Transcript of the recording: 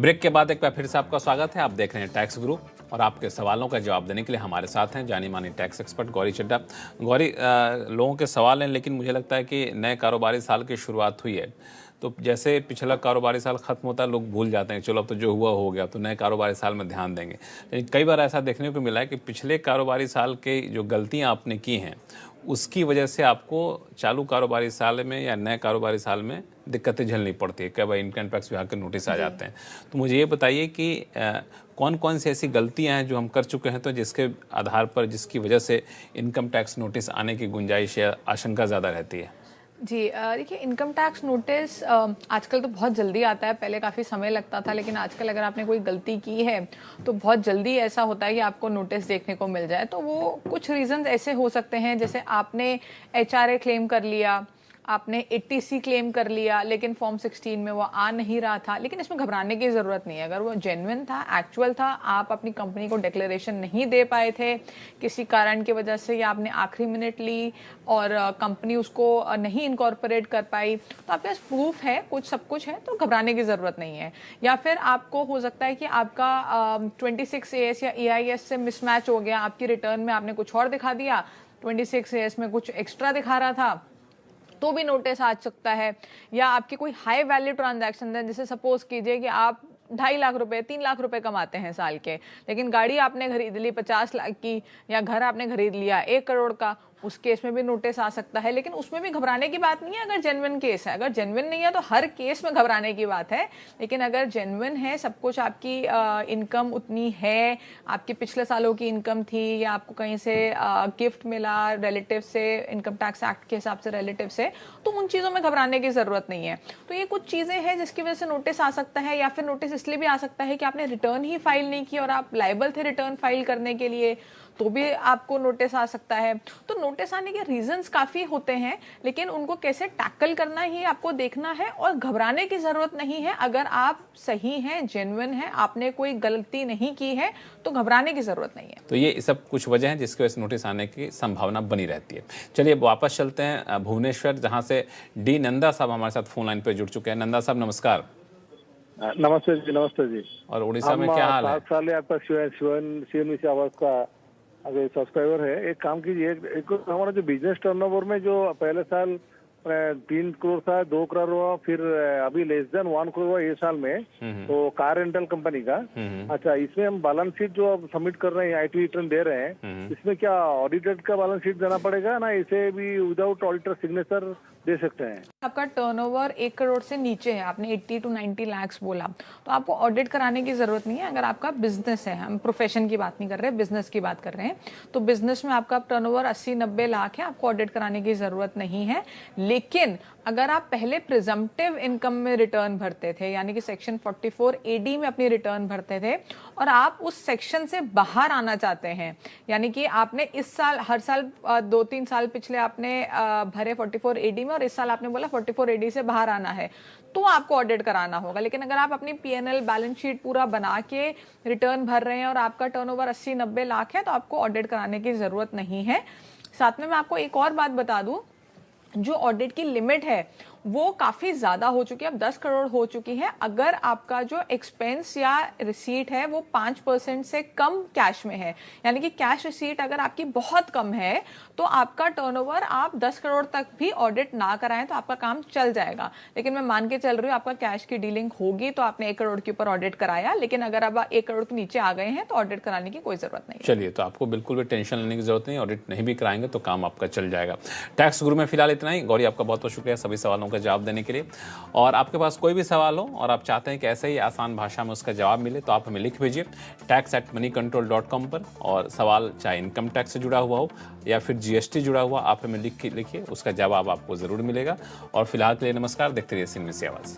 Break के बाद एक बार फिर से आपका स्वागत है। आप देख रहे हैं टैक्स गुरु और आपके सवालों का जवाब देने के लिए हमारे साथ हैं जानी मानी टैक्स एक्सपर्ट गौरी चड्ढा। गौरी, लोगों के सवाल हैं, लेकिन मुझे लगता है कि नए कारोबारी साल की शुरुआत हुई है, तो जैसे पिछला कारोबारी साल खत्म होता है लोग भूल जाते हैं, चलो अब तो जो हुआ हो गया, तो नए कारोबारी साल में ध्यान देंगे। लेकिन कई बार ऐसा देखने को मिला है कि पिछले कारोबारी साल के जो गलतियाँ आपने की हैं उसकी वजह से आपको चालू कारोबारी साल में या नए कारोबारी साल में दिक्कतें झेलनी पड़ती है। कई बार इनकम टैक्स विभाग के नोटिस आ जाते हैं। तो मुझे ये बताइए कि कौन कौन सी ऐसी गलतियां हैं जो हम कर चुके हैं, तो जिसके आधार पर, जिसकी वजह से इनकम टैक्स नोटिस आने की गुंजाइश या आशंका ज़्यादा रहती है। जी, देखिए, इनकम टैक्स नोटिस आजकल तो बहुत जल्दी आता है। पहले काफ़ी समय लगता था, लेकिन आजकल अगर आपने कोई गलती की है तो बहुत जल्दी ऐसा होता है कि आपको नोटिस देखने को मिल जाए। तो वो कुछ रीजंस ऐसे हो सकते हैं, जैसे आपने एचआरए क्लेम कर लिया, आपने 80C क्लेम कर लिया, लेकिन फॉर्म 16 में वो आ नहीं रहा था। लेकिन इसमें घबराने की ज़रूरत नहीं है। अगर वो जेन्युइन था, एक्चुअल था, आप अपनी कंपनी को डिक्लेरेशन नहीं दे पाए थे किसी कारण की वजह से, या आपने आखिरी मिनट ली और कंपनी उसको नहीं इनकॉर्पोरेट कर पाई, तो आपके पास प्रूफ है, कुछ सब कुछ है, तो घबराने की ज़रूरत नहीं है। या फिर आपको हो सकता है कि आपका 26AS या EIS से मिसमैच हो गया, आपकी रिटर्न में आपने कुछ और दिखा दिया, 26AS में कुछ एक्स्ट्रा दिखा रहा था, तो भी नोटिस आ सकता है। या आपकी कोई हाई वैल्यू ट्रांजैक्शन है, जैसे सपोज कीजिए कि आप 2.5 लाख रुपए 3 लाख रुपए कमाते हैं साल के, लेकिन गाड़ी आपने खरीद ली 50 लाख की, या घर आपने खरीद लिया 1 करोड़ का, उस केस में भी नोटिस आ सकता है। लेकिन उसमें भी घबराने की बात नहीं है अगर जेन्युइन केस है। अगर जेन्युइन नहीं है तो हर केस में घबराने की बात है। लेकिन अगर जेन्युइन है, सब कुछ, आपकी इनकम उतनी है, आपकी पिछले सालों की इनकम थी, या आपको कहीं से गिफ्ट मिला रिलेटिव से, इनकम टैक्स एक्ट के हिसाब से रिलेटिव से, तो उन चीज़ों में घबराने की ज़रूरत नहीं है। तो ये कुछ चीज़ें हैं जिसकी वजह से नोटिस आ सकता है। या फिर नोटिस इसलिए भी आ सकता है कि आपने रिटर्न ही फाइल नहीं की और आप लायबल थे रिटर्न फाइल करने के लिए, तो भी आपको नोटिस आ सकता है। तो नोटिस आने के रीजंस काफ़ी होते हैं, लेकिन उनको कैसे टैकल करना ही आपको देखना है, और घबराने की ज़रूरत नहीं है। अगर आप सही हैं, जेन्युइन हैं, आपने कोई गलती नहीं की है, तो घबराने की ज़रूरत नहीं है। तो ये सब कुछ वजह हैं जिसकी वजह से नोटिस आने की संभावना बनी रहती है। चलिए वापस चलते हैं भुवनेश्वर, जहाँ से डी नंदा साहब हमारे साथ फोन लाइन पर जुड़ चुके हैं। नंदा साहब नमस्कार। नमस्ते जी। नमस्ते जी। और उड़ीसा में क्या हाल है? 7 साल आपका शिवन से आवाज का अगर सब्सक्राइबर है। एक काम कीजिए, एक हमारा जो बिजनेस टर्नओवर में जो पहले साल 3 करोड़ था, 2 करोड़ हुआ, फिर अभी लेस देन 1 करोड़ हुआ ये साल में, तो कार रेंटल कंपनी का। अच्छा, इसमें हम बैलेंस शीट जो अब सबमिट कर रहे हैं, IT रिटर्न दे रहे हैं, इसमें क्या ऑडिटेड का बैलेंस शीट देना पड़ेगा ना? इसे भी विदाउट ऑडिटर सिग्नेचर दे सकते हैं? आपका टर्नओवर 1 करोड़ से नीचे है, आपने 80 to 90 लाख बोला, तो आपको ऑडिट कराने की ज़रूरत नहीं है। अगर आपका बिजनेस है, हम प्रोफेशन की बात नहीं कर रहे, बिजनेस की बात कर रहे हैं, तो बिजनेस में आपका टर्नओवर 80-90 लाख है, आपको ऑडिट कराने की ज़रूरत नहीं है। लेकिन अगर आप पहले प्रिजम्पटिव इनकम में रिटर्न भरते थे, यानी कि सेक्शन 44AD में अपनी रिटर्न भरते थे, और आप उस सेक्शन से बाहर आना चाहते हैं, यानी कि आपने इस साल, हर साल 2-3 साल पिछले आपने भरे 44AD में, और इस साल आपने बोला 44AD से बाहर आना है, तो आपको ऑडिट कराना होगा। लेकिन अगर आप अपनी PNL बैलेंस शीट पूरा बना के रिटर्न भर रहे हैं और आपका टर्नओवर 80-90 लाख है, तो आपको ऑडिट कराने की ज़रूरत नहीं है। साथ में मैं आपको एक और बात बता दूं, जो ऑडिट की लिमिट है वो काफ़ी ज़्यादा हो चुकी है, अब 10 करोड़ हो चुकी है। अगर आपका जो एक्सपेंस या रिसीट है वो 5% से कम कैश में है, यानी कि कैश रिसीट अगर आपकी बहुत कम है, तो आपका टर्नओवर आप 10 करोड़ तक भी ऑडिट ना कराएं तो आपका काम चल जाएगा। लेकिन मैं मान के चल रही हूँ आपका कैश की डीलिंग होगी, तो आपने 1 करोड़ के ऊपर ऑडिट कराया, लेकिन अगर आप 1 करोड़ के नीचे आ गए हैं तो ऑडिट कराने की कोई ज़रूरत नहीं। चलिए, तो आपको बिल्कुल भी टेंशन लेने की जरूरत नहीं, ऑडिट नहीं भी कराएंगे तो काम आपका चल जाएगा। टैक्स गुरु में फिलहाल इतना ही। गौरी, आपका बहुत बहुत शुक्रिया सभी सवालों का जवाब देने के लिए। और आपके पास कोई भी सवाल हो और आप चाहते हैं कि ऐसे ही आसान भाषा में उसका जवाब मिले, तो आप हमें लिख भेजिए tax@moneycontrol.com पर। और सवाल चाहे इनकम टैक्स से जुड़ा हुआ हो या फिर GST जुड़ा हुआ, आप हमें लिखिए, उसका जवाब आपको ज़रूर मिलेगा। और फिलहाल के लिए नमस्कार, देखते रहिए सिंह में से आवाज़।